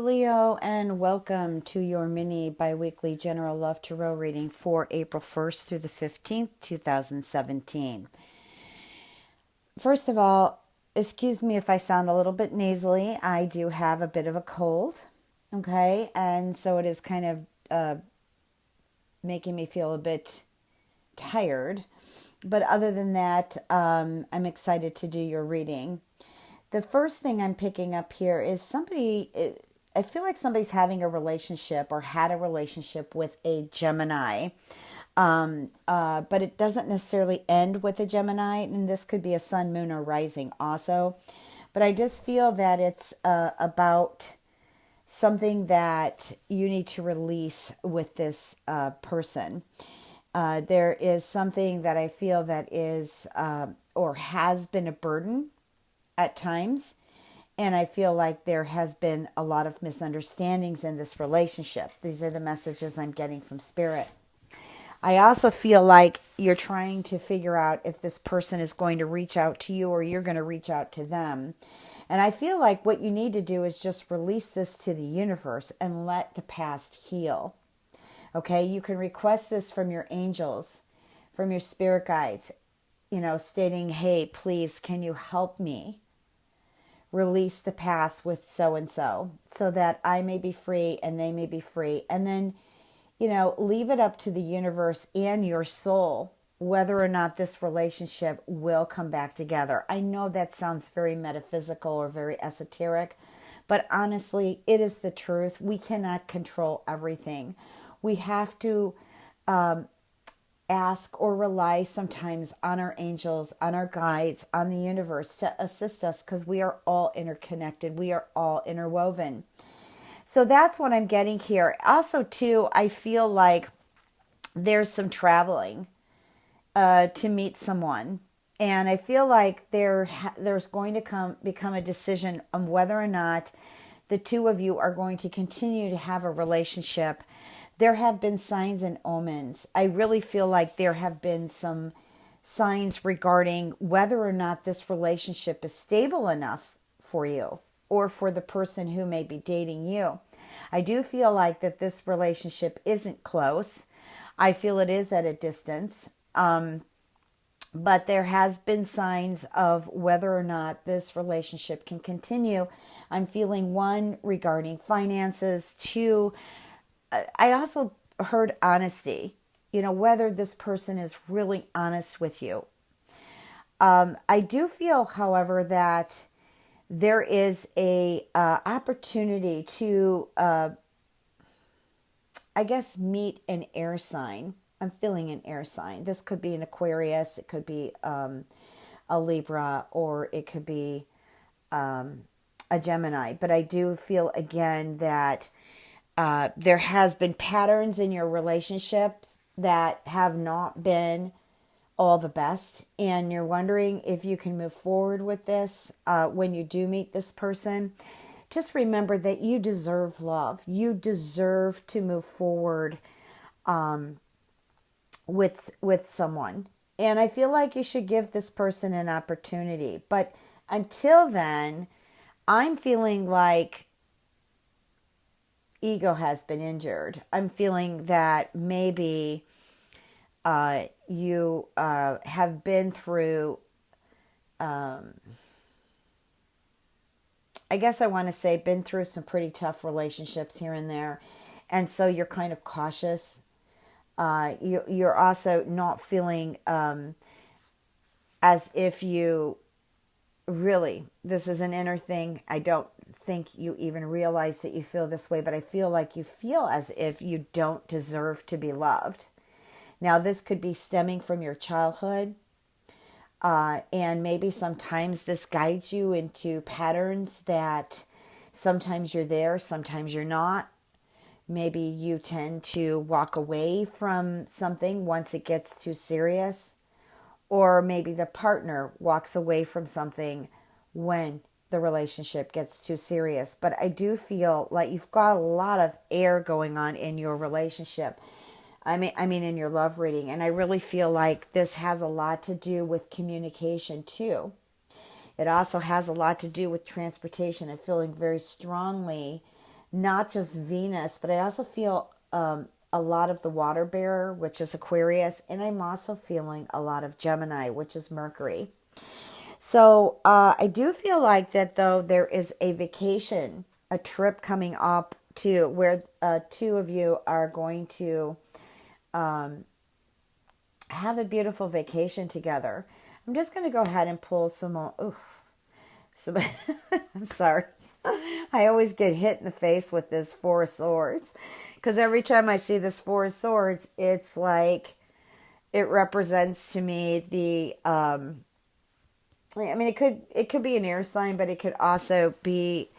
Leo, and welcome to your mini bi-weekly general love tarot reading for April 1st through the 15th, 2017. First of all, excuse me if I sound a little bit nasally. I do have a bit of a cold, okay? And so it is kind of making me feel a bit tired. But other than that, I'm excited to do your reading. The first thing I'm picking up here is I feel like somebody's having a relationship or had a relationship with a Gemini. But it doesn't necessarily end with a Gemini, and this could be a sun, moon, or rising also. But I just feel that it's about something that you need to release with this person. There is something that I feel that is or has been a burden at times. And I feel like there has been a lot of misunderstandings in this relationship. These are the messages I'm getting from Spirit. I also feel like you're trying to figure out if this person is going to reach out to you or you're going to reach out to them. And I feel like what you need to do is just release this to the universe and let the past heal. Okay, you can request this from your angels, from your spirit guides, stating, hey, please, can you help me release the past with so that I may be free and they may be free. And then, leave it up to the universe and your soul whether or not this relationship will come back together. I know that sounds very metaphysical or very esoteric, but honestly, it is the truth. We cannot control everything. We have to ask or rely sometimes on our angels, on our guides, on the universe to assist us because we are all interconnected. We are all interwoven. So that's what I'm getting here. Also, too, I feel like there's some traveling to meet someone. And I feel like there's going to become a decision on whether or not the two of you are going to continue to have a relationship. There have been signs and omens. I really feel like there have been some signs regarding whether or not this relationship is stable enough for you or for the person who may be dating you. I do feel like that this relationship isn't close. I feel it is at a distance. But there has been signs of whether or not this relationship can continue. I'm feeling one regarding finances, two, I also heard honesty, whether this person is really honest with you. I do feel, however, that there is a opportunity to, meet an air sign. I'm feeling an air sign. This could be an Aquarius, it could be a Libra, or it could be a Gemini. But I do feel again that there has been patterns in your relationships that have not been all the best, and you're wondering if you can move forward with this when you do meet this person. Just remember that you deserve love. You deserve to move forward with someone. And I feel like you should give this person an opportunity. But until then, I'm feeling like ego has been injured. I'm feeling that maybe you have been through, been through some pretty tough relationships here and there. And so you're kind of cautious. You're also not feeling as if you really, this is an inner thing. I don't think you even realize that you feel this way, but I feel like you feel as if you don't deserve to be loved. Now, this could be stemming from your childhood, and maybe sometimes this guides you into patterns that sometimes you're there, sometimes you're not. Maybe you tend to walk away from something once it gets too serious. Or maybe the partner walks away from something when the relationship gets too serious. But I do feel like you've got a lot of air going on in your relationship. I mean in your love reading. And I really feel like this has a lot to do with communication too. It also has a lot to do with transportation and feeling very strongly not just Venus, but I also feel a lot of the water bearer, which is Aquarius, and I'm also feeling a lot of Gemini, which is Mercury. So I do feel like that, though, there is a vacation, a trip coming up to where two of you are going to have a beautiful vacation together. I'm just going to go ahead and pull some more. Oof. So, I'm sorry. I always get hit in the face with this Four of Swords because every time I see this Four of Swords, it's like it represents to me the. I mean, it could be an air sign, but it could also be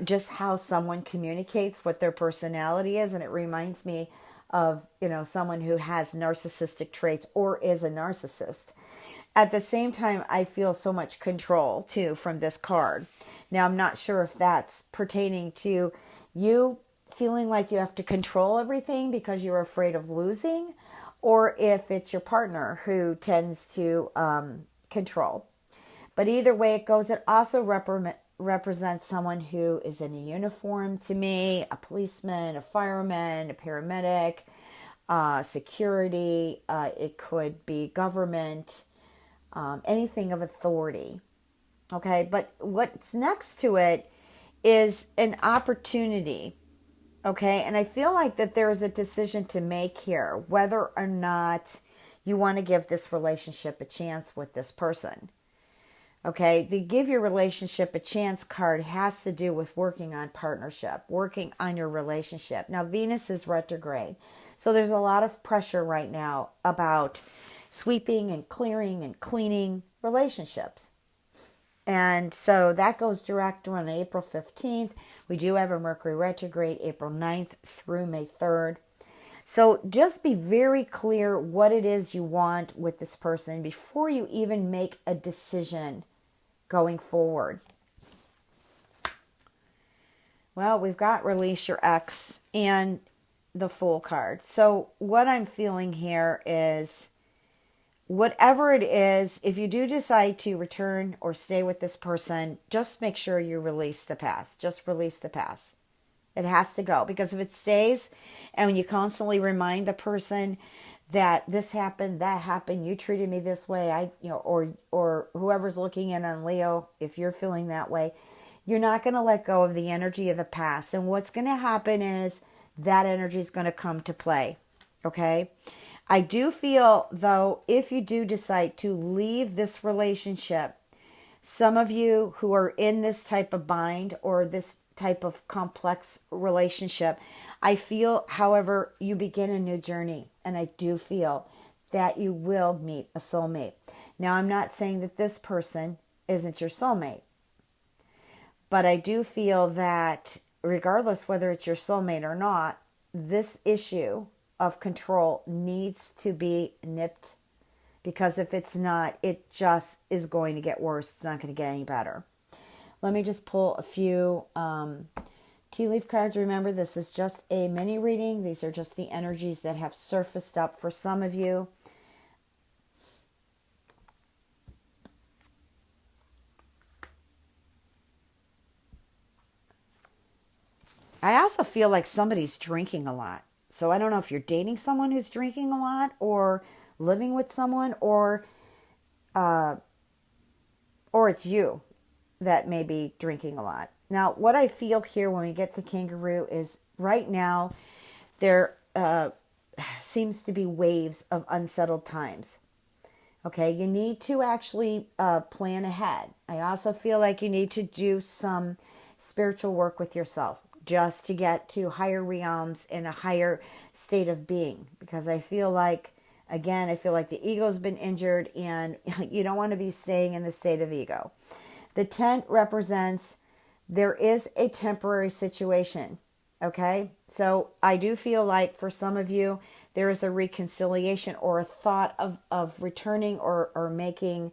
just how someone communicates, what their personality is, and it reminds me of someone who has narcissistic traits or is a narcissist. At the same time, I feel so much control too from this card. Now, I'm not sure if that's pertaining to you feeling like you have to control everything because you're afraid of losing, or if it's your partner who tends to control. But either way it goes, it also represents someone who is in a uniform to me, a policeman, a fireman, a paramedic, security. It could be government, anything of authority. Okay, but what's next to it is an opportunity. Okay, and I feel like that there is a decision to make here, whether or not you want to give this relationship a chance with this person. Okay, the give your relationship a chance card has to do with working on partnership, working on your relationship. Now, Venus is retrograde, so there's a lot of pressure right now about sweeping and clearing and cleaning relationships. And so that goes direct on April 15th. We do have a Mercury retrograde April 9th through May 3rd. So just be very clear what it is you want with this person before you even make a decision going forward. Well, we've got release your ex and the Fool card. So what I'm feeling here is whatever it is, if you do decide to return or stay with this person, just make sure you release the past. Just release the past. It has to go, because if it stays and when you constantly remind the person that this happened, that happened, you treated me this way, or whoever's looking in on Leo, if you're feeling that way, you're not going to let go of the energy of the past. And what's going to happen is that energy is going to come to play. Okay? I do feel, though, if you do decide to leave this relationship, some of you who are in this type of bind or this type of complex relationship, I feel, however, you begin a new journey. And I do feel that you will meet a soulmate. Now, I'm not saying that this person isn't your soulmate, but I do feel that regardless whether it's your soulmate or not, this issue of control needs to be nipped, because if it's not, it just is going to get worse. It's not going to get any better. Let me just pull a few tea leaf cards. Remember, this is just a mini reading. These are just the energies that have surfaced up for some of you. I also feel like somebody's drinking a lot. So I don't know if you're dating someone who's drinking a lot, or living with someone, or it's you that may be drinking a lot. Now, what I feel here when we get to kangaroo is right now there seems to be waves of unsettled times. Okay, you need to actually plan ahead. I also feel like you need to do some spiritual work with yourself just to get to higher realms in a higher state of being. Because I feel like, again, the ego's been injured and you don't want to be staying in the state of ego. The tent represents there is a temporary situation, okay? So I do feel like for some of you, there is a reconciliation or a thought of returning or making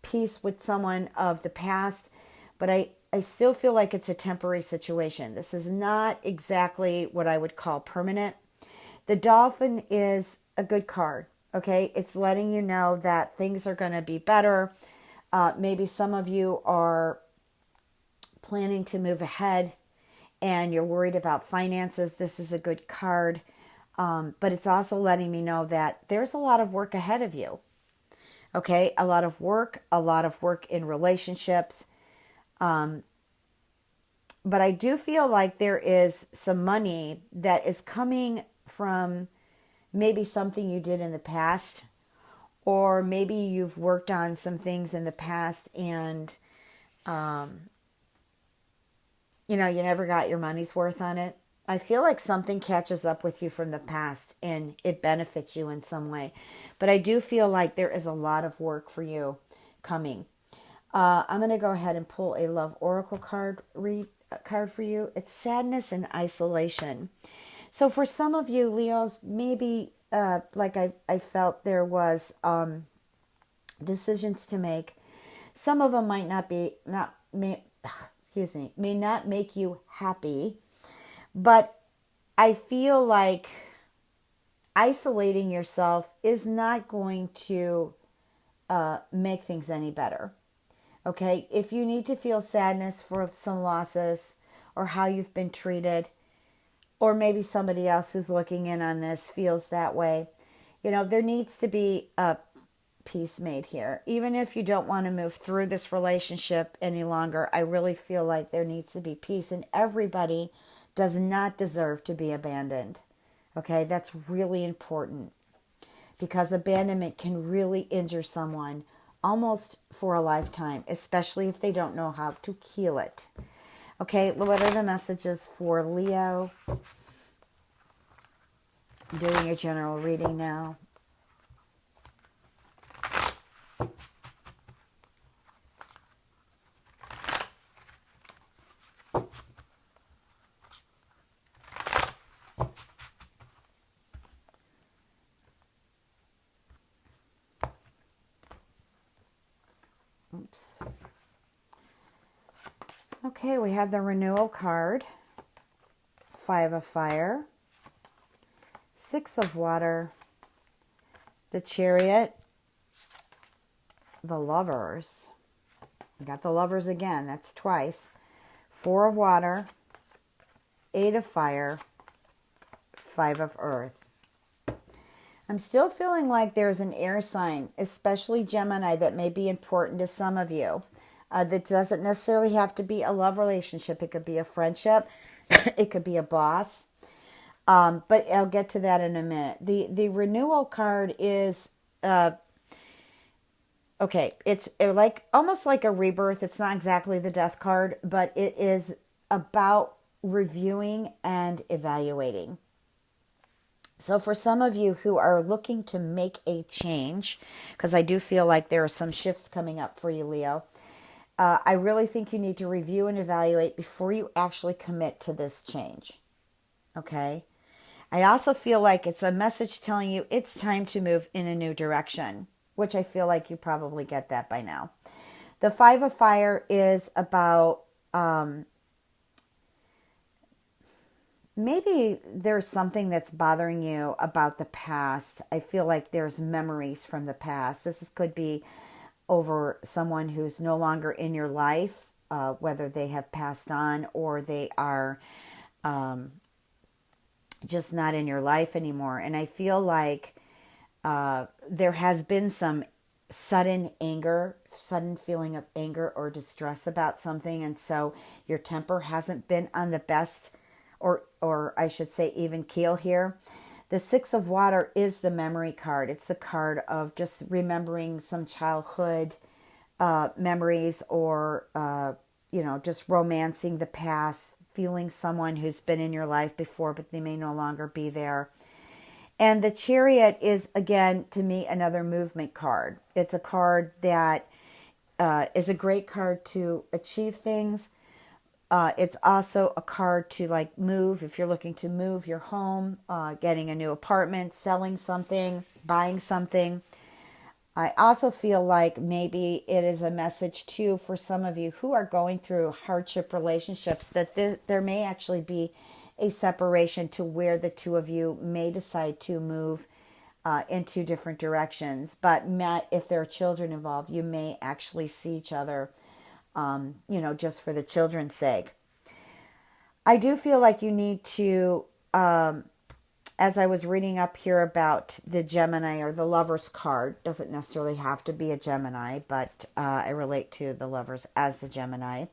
peace with someone of the past. But I still feel like it's a temporary situation. This is not exactly what I would call permanent. The dolphin is a good card, okay? It's letting you know that things are going to be better. Maybe some of you are planning to move ahead and you're worried about finances, this is a good card. But it's also letting me know that there's a lot of work ahead of you. Okay, a lot of work in relationships. But I do feel like there is some money that is coming from maybe something you did in the past, or maybe you've worked on some things in the past and you never got your money's worth on it. I feel like something catches up with you from the past and it benefits you in some way. But I do feel like there is a lot of work for you coming. I'm going to go ahead and pull a love oracle card for you. It's sadness and isolation. So for some of you, Leos, maybe like I felt there was decisions to make. Some of them might not be, not may, excuse me, may not make you happy, but I feel like isolating yourself is not going to make things any better. Okay, if you need to feel sadness for some losses or how you've been treated, or maybe somebody else who's looking in on this feels that way, there needs to be a peace made here. Even if you don't want to move through this relationship any longer, I really feel like there needs to be peace, and everybody does not deserve to be abandoned. Okay, that's really important because abandonment can really injure someone almost for a lifetime, especially if they don't know how to heal it. Okay, what are the messages for Leo? I'm doing your general reading now. Oops. Okay, we have the renewal card, 5 of fire, 6 of water, the chariot, the lovers. We got the lovers again, that's twice. 4 of water, 8 of fire, 5 of earth. I'm still feeling like there's an air sign, especially Gemini, that may be important to some of you. That doesn't necessarily have to be a love relationship. It could be a friendship. It could be a boss. But I'll get to that in a minute. The renewal card is, okay, it's like almost like a rebirth. It's not exactly the death card, but it is about reviewing and evaluating. So for some of you who are looking to make a change, because I do feel like there are some shifts coming up for you, Leo, I really think you need to review and evaluate before you actually commit to this change. Okay? I also feel like it's a message telling you it's time to move in a new direction, which I feel like you probably get that by now. The 5 of fire is about maybe there's something that's bothering you about the past. I feel like there's memories from the past. Could be over someone who's no longer in your life, whether they have passed on or they are just not in your life anymore. And I feel like there has been some sudden feeling of anger or distress about something. And so your temper hasn't been on the best, or I should say even keel here. The 6 of water is the memory card. It's the card of just remembering some childhood memories, or, just romancing the past, feeling someone who's been in your life before, but they may no longer be there. And the chariot is, again, to me, another movement card. It's a card that is a great card to achieve things. It's also a card to move. If you're looking to move your home, getting a new apartment, selling something, buying something. I also feel like maybe it is a message too for some of you who are going through hardship relationships, that there may actually be a separation to where the two of you may decide to move in two different directions. But if there are children involved, you may actually see each other, just for the children's sake. I do feel like you need to, as I was reading up here about the Gemini or the Lovers card, doesn't necessarily have to be a Gemini, but I relate to the Lovers as the Gemini.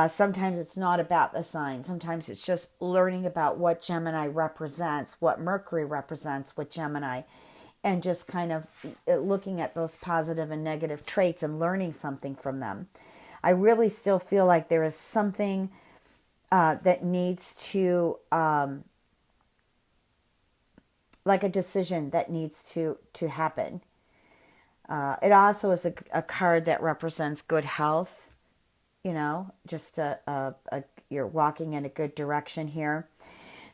Sometimes it's not about the sign. Sometimes it's just learning about what Gemini represents, what Mercury represents with Gemini, and just kind of looking at those positive and negative traits and learning something from them. I really still feel like there is something that needs to, like a decision that needs to happen. It also is a card that represents good health, just you're walking in a good direction here.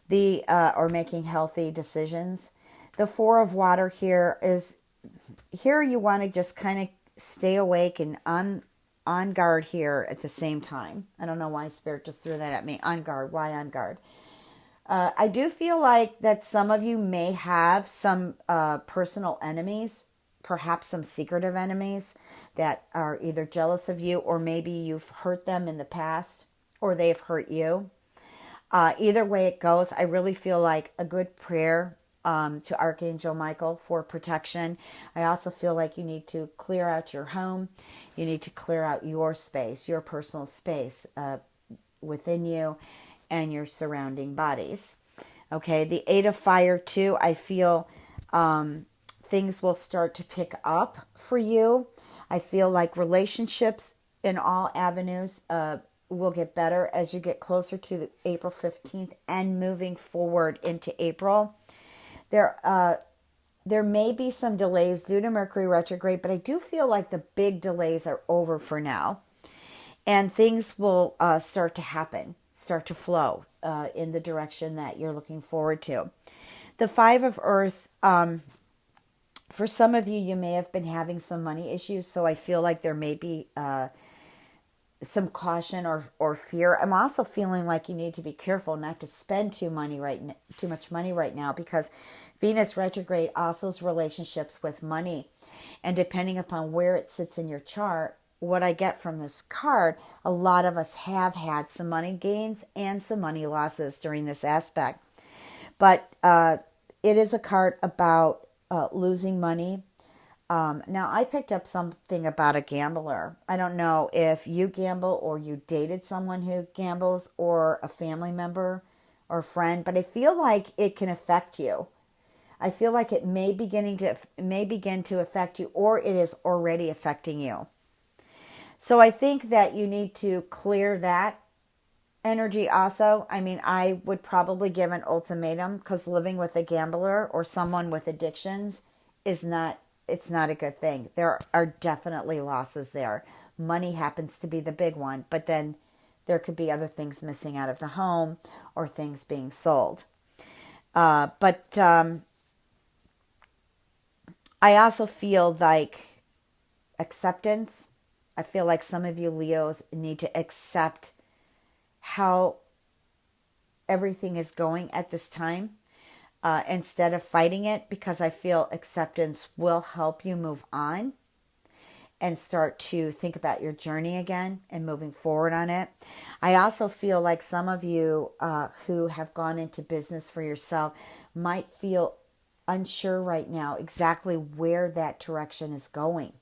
Or making healthy decisions. The Four of Water here you want to just kind of stay awake and on guard here at the same time. I don't know why Spirit just threw that at me. On guard. Why on guard? I do feel like that some of you may have some personal enemies, perhaps some secretive enemies that are either jealous of you, or maybe you've hurt them in the past or they've hurt you. Either way it goes, I really feel like a good prayer to Archangel Michael for protection. I also feel like you need to clear out your home. You need to clear out your space, your personal space within you and your surrounding bodies. Okay, the Eight of Fire too, I feel things will start to pick up for you. I feel like relationships in all avenues will get better as you get closer to April 15th and moving forward into April. There may be some delays due to Mercury retrograde, but I do feel like the big delays are over for now. And things will start to happen, start to flow in the direction that you're looking forward to. The Five of Earth, for some of you, you may have been having some money issues, so I feel like there may be some caution or fear. I'm also feeling like you need to be careful not to spend too much money right now, because Venus retrograde also is relationships with money. And depending upon where it sits in your chart, what I get from this card, a lot of us have had some money gains and some money losses during this aspect. But it is a card about losing money. Now, I picked up something about a gambler. I don't know if you gamble or you dated someone who gambles or a family member or friend, but I feel like it can affect you. I feel like it may begin to affect you, or it is already affecting you. So I think that you need to clear that energy also. I mean, I would probably give an ultimatum, because living with a gambler or someone with addictions it's not a good thing. There are definitely losses there. Money happens to be the big one, but then there could be other things missing out of the home or things being sold. But I also feel like acceptance. I feel like some of you Leos need to accept how everything is going at this time instead of fighting it, because I feel acceptance will help you move on and start to think about your journey again and moving forward on it. I also feel like some of you who have gone into business for yourself might feel unsure right now exactly where that direction is going.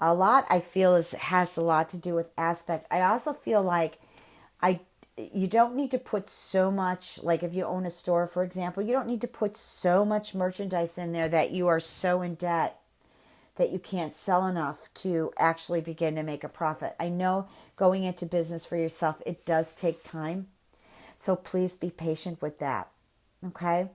A lot, I feel, has a lot to do with aspect. I also feel like you don't need to put so much, like if you own a store, for example, you don't need to put so much merchandise in there that you are so in debt that you can't sell enough to actually begin to make a profit. I know going into business for yourself, it does take time. So please be patient with that. Okay?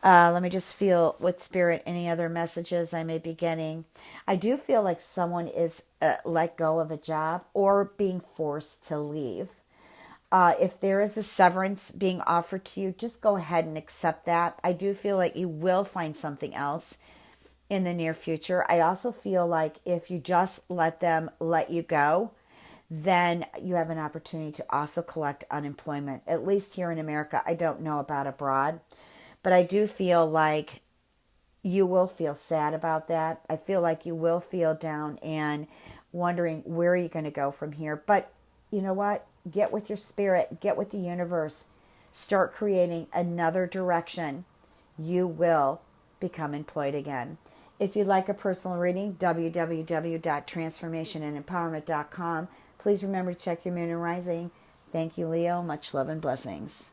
Let me just feel with Spirit any other messages I may be getting. I do feel like someone is let go of a job or being forced to leave. If there is a severance being offered to you, just go ahead and accept that. I do feel like you will find something else in the near future. I also feel like if you just let them let you go, then you have an opportunity to also collect unemployment, at least here in America. I don't know about abroad. But I do feel like you will feel sad about that. I feel like you will feel down and wondering where are you going to go from here. But you know what? get with your spirit, get with the universe, start creating another direction, you will become employed again. If you'd like a personal reading, www.transformationandempowerment.com. Please remember to check your moon and rising. Thank you, Leo. Much love and blessings.